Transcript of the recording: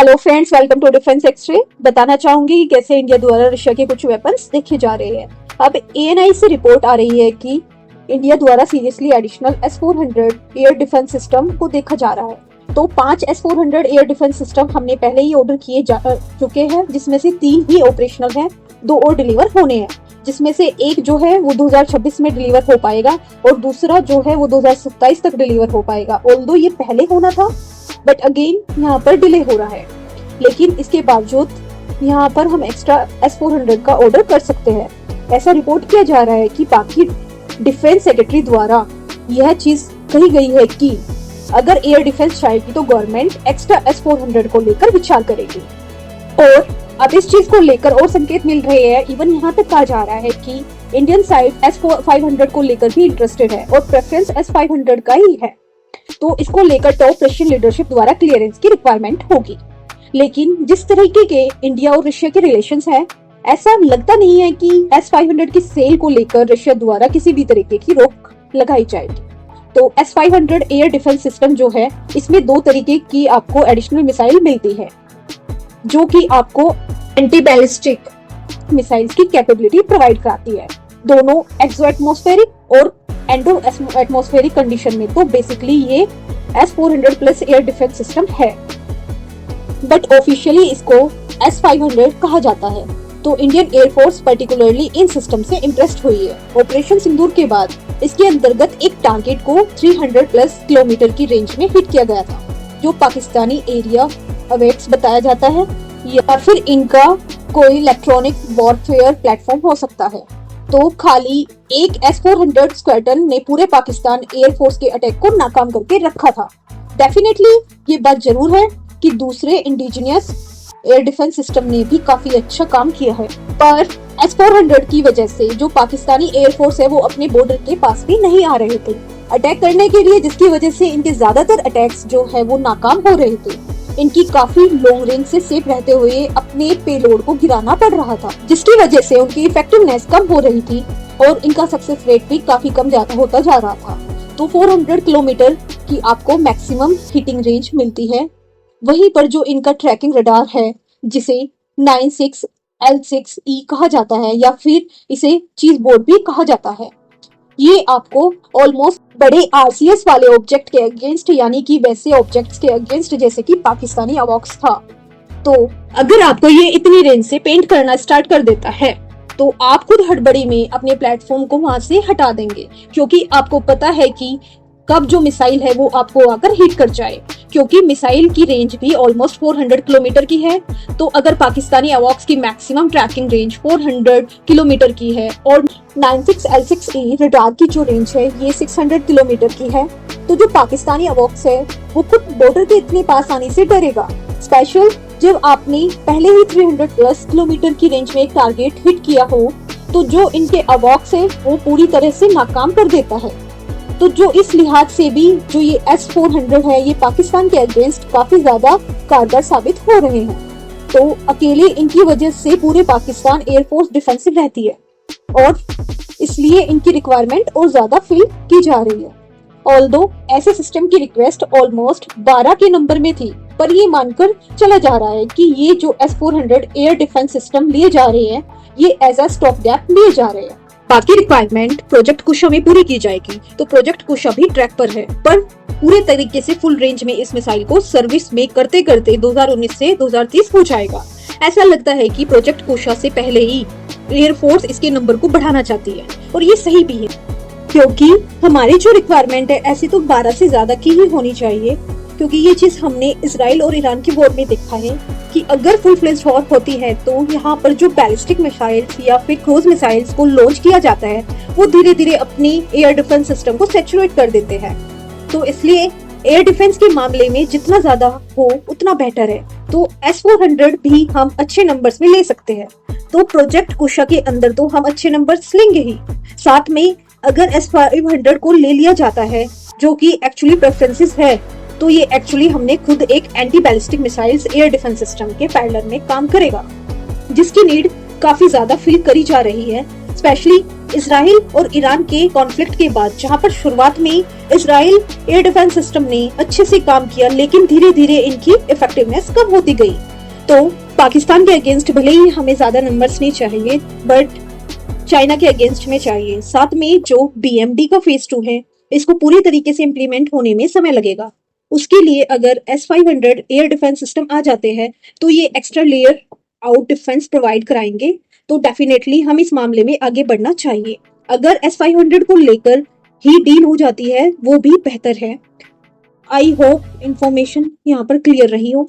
Hello friends, welcome to defence x-ray. बताना चाहूंगी कि कैसे इंडिया द्वारा रशिया के कुछ वेपन्स देखे जा रहे हैं। अब एएनआई से रिपोर्ट आ रही है कि इंडिया द्वारा seriously additional S-400 air defence system को देखा जा रहा है। तो 5 S-400 एयर डिफेंस सिस्टम हमने पहले ही ऑर्डर किए जा चुके हैं, जिसमें से 3 ही ऑपरेशनल हैं, 2 और डिलीवर होने हैं। जिसमें से एक जो है वो 2026 में डिलीवर हो पाएगा और दूसरा जो है वो 2027 तक डिलीवर हो पाएगा। ऑल्दो ये पहले होना था, बट अगेन यहाँ पर डिले हो रहा है। लेकिन इसके बावजूद यहाँ पर हम एक्स्ट्रा S-400 का ऑर्डर कर सकते हैं। ऐसा रिपोर्ट किया जा रहा है कि बाकी डिफेंस सेक्रेटरी द्वारा यह चीज कही गई है कि अगर एयर डिफेंस चाहेगी तो गवर्नमेंट एक्स्ट्रा S-400 को लेकर विचार करेगी। और अब इस चीज को लेकर और संकेत मिल रहे हैं। इवन यहाँ तक कहा जा रहा है कि इंडियन साइड S-500 को लेकर भी इंटरेस्टेड है और प्रेफरेंस S-500 का ही है। तो इसको लेकर टॉप रशियन लीडरशिप द्वारा क्लियरेंस की रिक्वायरमेंट होगी। लेकिन जिस तरीके के इंडिया और रशिया के रिलेशंस हैं, ऐसा लगता नहीं है कि S-500 की सेल को लेकर रशिया द्वारा किसी भी तरीके की रोक लगाई जाएगी। तो S-500 एयर डिफेंस सिस्टम जो है, इसमें 2 तरीके की आपको एडिशनल मिसाइल मिलती है, जो कि आपको एंटी बैलिस्टिक मिसाइल्स की कैपेबिलिटी प्रोवाइड कराती है। दोनों एक्सो एटमॉस्फेरिक और एंडो एटमॉस्फेरिक कंडीशन में। तो बेसिकली ये S-400 plus air defence system है, बट ऑफिशियली इसको S-500 कहा जाता है। तो Indian air force particularly in system से इम्प्रेस्ड हुई है। ऑपरेशन सिंदूर के बाद इसके अंतर्गत एक टारगेट को 300 प्लस किलोमीटर की रेंज में हिट किया गया था, जो पाकिस्तानी एरिया अवेट्स बताया जाता है, या फिर इनका कोई इलेक्ट्रॉनिक वॉरफेयर प्लेटफॉर्म हो सकता है। तो खाली एक S-400 स्क्वाड्रन ने पूरे पाकिस्तान एयरफोर्स के अटैक को नाकाम करके रखा था। डेफिनेटली ये बात जरूर है कि दूसरे इंडिजिनियस एयर डिफेंस सिस्टम ने भी काफी अच्छा काम किया है, पर S-400 की वजह से जो पाकिस्तानी एयरफोर्स है वो अपने बॉर्डर के पास भी नहीं आ रहे थे अटैक करने के लिए, जिसकी वजह से इनके ज्यादातर अटैक्स जो है वो नाकाम हो रहे थे। इनकी काफी लॉन्ग रेंज से सेफ रहते हुए अपने पेलोड को गिराना पड़ रहा था, जिसकी वजह से उनकी इफेक्टिवनेस कम हो रही थी और इनका सक्सेस रेट भी काफी कम होता जा रहा था। तो 400 किलोमीटर की आपको मैक्सिमम हिटिंग रेंज मिलती है। वहीं पर जो इनका ट्रैकिंग रडार है, जिसे 96L6E कहा जाता है, या फिर इसे चीज बोर्ड भी कहा जाता है, ये आपको ऑलमोस्ट बड़े RCS वाले ऑब्जेक्ट के अगेंस्ट, यानी कि वैसे ऑब्जेक्ट्स के अगेंस्ट जैसे कि पाकिस्तानी अवॉक्स था। तो अगर आपको ये इतनी रेंज से पेंट करना स्टार्ट कर देता है तो आप खुद हड़बड़ी में अपने प्लेटफॉर्म को वहां से हटा देंगे, क्योंकि आपको पता है कि कब जो मिसाइल है वो आपको आकर हिट कर जाए, क्योंकि मिसाइल की रेंज भी ऑलमोस्ट 400 किलोमीटर की है। तो अगर पाकिस्तानी अवॉक्स की मैक्सिमम ट्रैकिंग रेंज 400 किलोमीटर की है और 96L6E रडार की जो रेंज है ये 600 किलोमीटर की है, तो जो पाकिस्तानी अवॉक्स है वो खुद बॉर्डर के इतने पास आने से डरेगा। स्पेशल जब आपने पहले ही 300 प्लस किलोमीटर की रेंज में एक टारगेट हिट किया हो, तो जो इनके अवॉक्स है वो पूरी तरह से नाकाम कर देता है। तो जो इस लिहाज से भी जो ये S-400 है, ये पाकिस्तान के अगेंस्ट काफी ज्यादा कारगर साबित हो रहे हैं। तो अकेले इनकी वजह से पूरे पाकिस्तान एयरफोर्स डिफेंसिव रहती है और इसलिए इनकी रिक्वायरमेंट और ज्यादा फिल की जा रही है। ऑल्दो ऐसे सिस्टम की रिक्वेस्ट ऑलमोस्ट 12 के नंबर में थी, पर ये मानकर चला जा रहा है कि ये जो S-400 एयर डिफेंस सिस्टम लिए जा रहे हैं, ये एज अ स्टॉप गैप लिए जा रहे हैं। बाकी रिक्वायरमेंट प्रोजेक्ट कुशा में पूरी की जाएगी। तो प्रोजेक्ट कुशा भी ट्रैक पर है, पर पूरे तरीके से फुल रेंज में इस मिसाइल को सर्विस में करते करते 2019 से 2030 हो जाएगा। ऐसा लगता है कि प्रोजेक्ट कुशा से पहले ही एयरफोर्स इसके नंबर को बढ़ाना चाहती है, और ये सही भी है, क्योंकि हमारी जो रिक्वायरमेंट है ऐसी तो 12 से ज्यादा की ही होनी चाहिए। क्योंकि ये चीज हमने इजराइल और ईरान की वॉर में देखा है कि अगर फुल फ्लेज्ड वॉर होती है तो यहाँ पर जो बैलिस्टिक मिसाइल्स या फिर क्रूज मिसाइल्स को लॉन्च किया जाता है वो धीरे धीरे अपनी एयर डिफेंस सिस्टम को सैचुरेट कर देते हैं। तो इसलिए एयर डिफेंस के मामले में जितना ज्यादा हो उतना बेटर है। तो S-400 भी हम अच्छे नंबर्स में ले सकते हैं। तो प्रोजेक्ट कुशा के अंदर तो हम अच्छे नंबर्स लेंगे ही, साथ में अगर S-500 को ले लिया जाता है, जो कि एक्चुअली प्रेफरेंसेस है, तो ये एक्चुअली हमने खुद एक anti ballistic missiles air defence system के पैरेलल में काम करेगा, जिसकी नीड काफी ज्यादा फिल करी जा रही है। स्पेशली इसराइल और ईरान के कॉन्फ्लिक्ट के बाद, जहां पर शुरुआत में इसराइल एयर डिफेंस सिस्टम ने अच्छे से काम किया, लेकिन धीरे धीरे इनकी इफेक्टिवनेस कम होती गई। तो पाकिस्तान के अगेंस्ट भले ही हमें ज्यादा नंबर्स नहीं चाहिए, बट चाइना के अगेंस्ट में चाहिए। साथ में जो BMD का फेज 2 है, इसको पूरी तरीके से इम्प्लीमेंट होने में समय लगेगा। उसके लिए अगर S-500 एयर डिफेंस सिस्टम आ जाते हैं तो ये extra layer out defence provide कराएंगे, तो डेफिनेटली हम इस मामले में आगे बढ़ना चाहिए। अगर S-500 को लेकर ही डील हो जाती है वो भी बेहतर है। आई होप इंफॉर्मेशन यहाँ पर क्लियर रही हो।